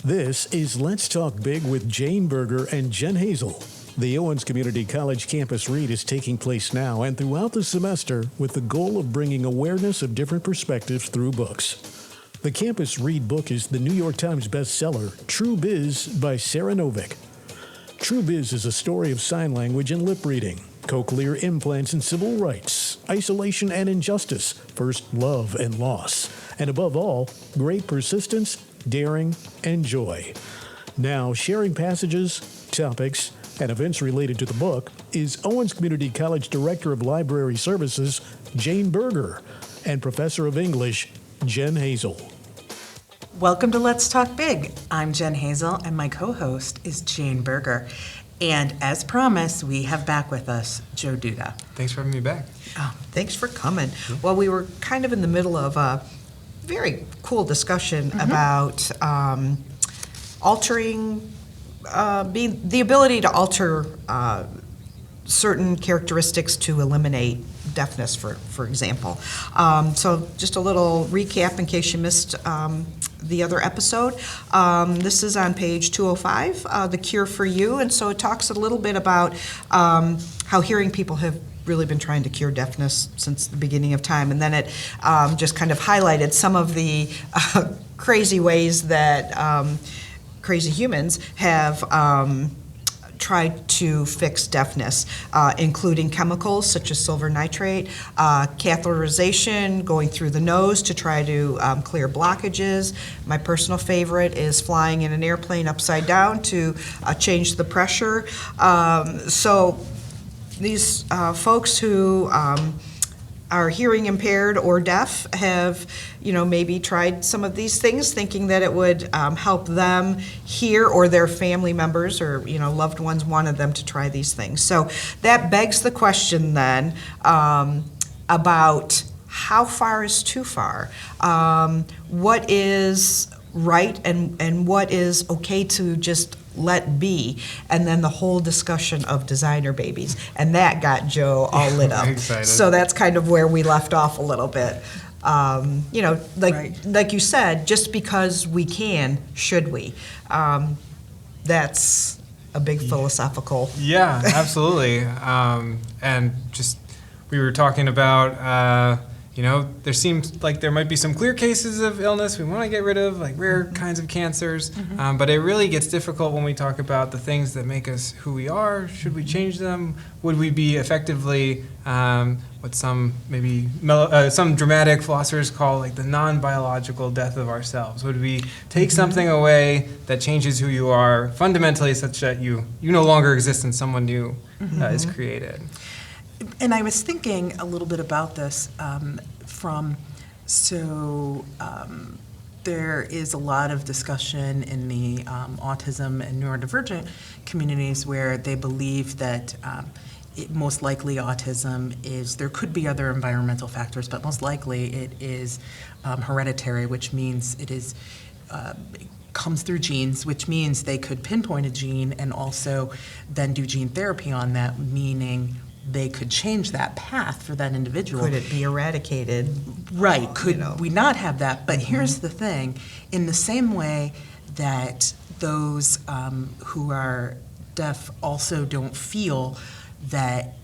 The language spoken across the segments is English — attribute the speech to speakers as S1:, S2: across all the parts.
S1: This is Let's Talk Big with Jane Berger and Jen Hazel. The Owens Community College campus read is taking place now and throughout the semester with the goal of bringing awareness of different perspectives through books. The campus read book is the New York Times bestseller, Tru Biz by Sara Novic. Tru Biz is a story of sign language and lip reading, cochlear implants and civil rights, isolation and injustice, first love and loss, and above all, great persistence, daring, and joy. Now, sharing passages, topics, and events related to the book is Owens Community College Director of Library Services, Jane Berger, and Professor of English, Jen Hazel.
S2: Welcome to Let's Talk Big. I'm Jen Hazel, and my co-host is Jane Berger. And as promised, we have back with us Joe Duda.
S3: Thanks for having me back.
S4: Oh, thanks for coming. Well, we were kind of in the middle of a very cool discussion about altering, the ability to alter certain characteristics to eliminate deafness, for example. So just a little recap in case you missed the other episode. This is on page 205, The Cure for You, and so it talks a little bit about how hearing people have really been trying to cure deafness since the beginning of time, and then it just kind of highlighted some of the crazy ways that crazy humans have tried to fix deafness, including chemicals such as silver nitrate, catheterization, going through the nose to try to clear blockages. My personal favorite is flying in an airplane upside down to change the pressure. So these folks who are hearing impaired or deaf have, maybe tried some of these things thinking that it would help them hear, or their family members or, loved ones wanted them to try these things. So that begs the question then about how far is too far? What is right and what is okay to just let be, and then the whole discussion of designer babies, and that got Joe all lit up.
S3: Excited.
S4: So that's kind of where we left off a little bit. Like you said, just because we can, should we? That's a big philosophical.
S3: Yeah, absolutely. And just we were talking about, there seems like there might be some clear cases of illness we want to get rid of, like rare kinds of cancers, but it really gets difficult when we talk about the things that make us who we are. Should we change them? Would we be effectively what some some dramatic philosophers call like the non-biological death of ourselves? Would we take something away that changes who you are fundamentally, such that you no longer exist and someone new is created?
S2: And I was thinking a little bit about this there is a lot of discussion in the autism and neurodivergent communities where they believe that most likely autism is, there could be other environmental factors, but most likely it is hereditary, which means it is comes through genes, which means they could pinpoint a gene and also then do gene therapy on that, meaning they could change that path for that individual.
S4: Could it be eradicated?
S2: Right. Could we not have that? But here's the thing. In the same way that those who are deaf also don't feel that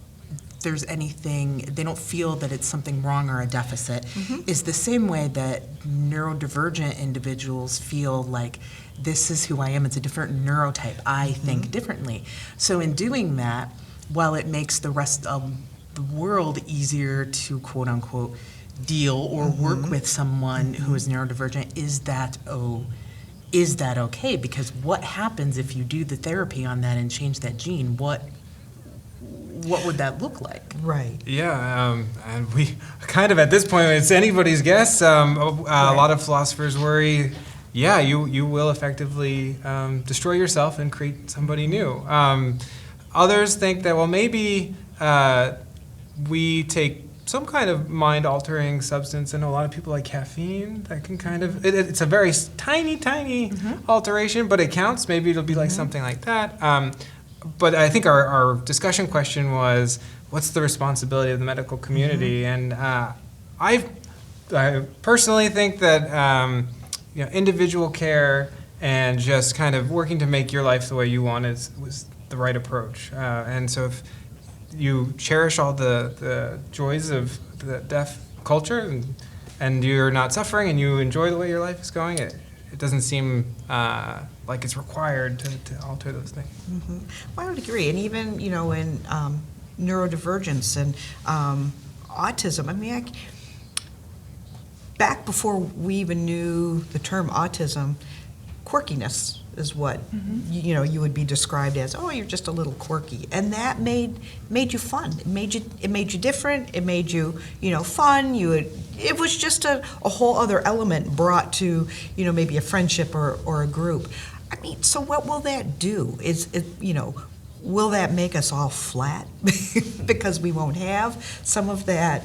S2: there's anything, they don't feel that it's something wrong or a deficit, is the same way that neurodivergent individuals feel like this is who I am, it's a different neurotype, I think differently. So in doing that, while it makes the rest of the world easier to quote unquote deal or work with someone who is neurodivergent, is that okay? Because what happens if you do the therapy on that and change that gene? What would that look like?
S4: Right.
S3: Yeah, and we kind of at this point, it's anybody's guess. A lot of philosophers worry, you will effectively destroy yourself and create somebody new. Others think that, well, maybe we take some kind of mind-altering substance. I know a lot of people like caffeine. That can kind of, it's a very tiny alteration, but it counts. Maybe it'll be like something like that. But I think our discussion question was, what's the responsibility of the medical community? And I personally think that individual care and just kind of working to make your life the way you want was the right approach. And so if you cherish all the joys of the deaf culture and you're not suffering and you enjoy the way your life is going, it doesn't seem like it's required to alter those things.
S4: Mm-hmm. Well, I would agree. And even, in neurodivergence and autism, I mean, back before we even knew the term autism, quirkiness is what you would be described as. Oh, you're just a little quirky, and that made you fun. It made you different. It made you fun. It was just a whole other element brought to maybe a friendship or a group. I mean, so what will that do? Will that make us all flat because we won't have some of that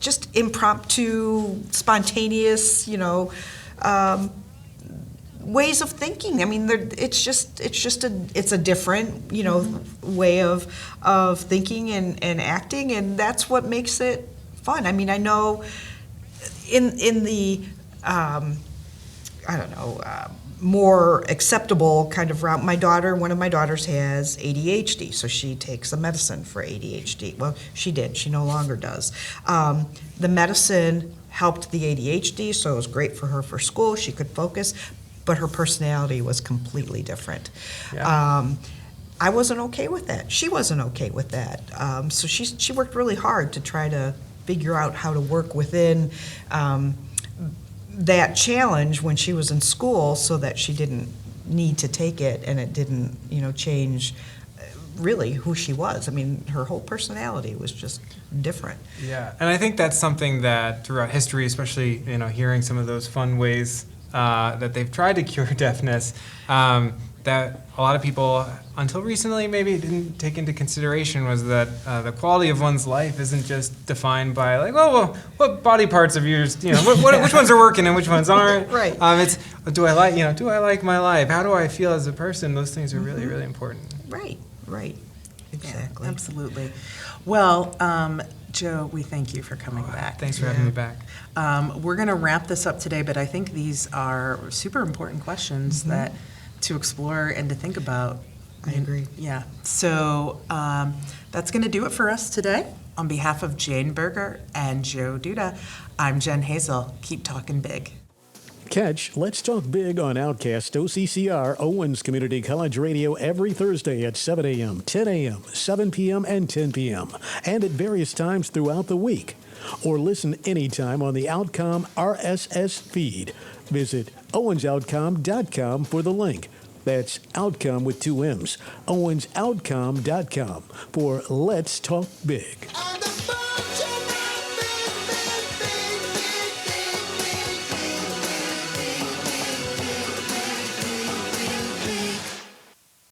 S4: just impromptu, spontaneous, ways of thinking? I mean, it's a different, way of thinking and acting, and that's what makes it fun. I mean, I know in the more acceptable kind of route, one of my daughters has ADHD, so she takes a medicine for ADHD. Well, she did. She no longer does. The medicine helped the ADHD, so it was great for her for school. She could focus, but her personality was completely different. Yeah. I wasn't okay with that. She wasn't okay with that. So she worked really hard to try to figure out how to work within that challenge when she was in school, so that she didn't need to take it and it didn't, change really who she was. I mean, her whole personality was just different.
S3: Yeah, and I think that's something that throughout history, especially hearing some of those fun ways that they've tried to cure deafness, that a lot of people, until recently, maybe didn't take into consideration, was that the quality of one's life isn't just defined by like, well, what body parts of yours, which ones are working and which ones aren't.
S4: Right.
S3: It's do I like my life? How do I feel as a person? Those things are really, really important.
S4: Right. Exactly.
S2: Yeah, absolutely. Well, Joe, we thank you for coming back.
S3: Thanks for having me back.
S2: We're going to wrap this up today, but I think these are super important questions that to explore and to think about.
S4: I agree.
S2: Yeah. So that's going to do it for us today. On behalf of Jane Berger and Joe Duda, I'm Jen Hazel. Keep talking big.
S1: Catch Let's Talk Big on Outcast OCCR Owens Community College Radio every Thursday at 7 a.m., 10 a.m., 7 p.m., and 10 p.m., and at various times throughout the week. Or listen anytime on the Outcom RSS feed. Visit owensoutcom.com for the link. That's Outcome with 2 M's. owensoutcom.com for Let's Talk Big.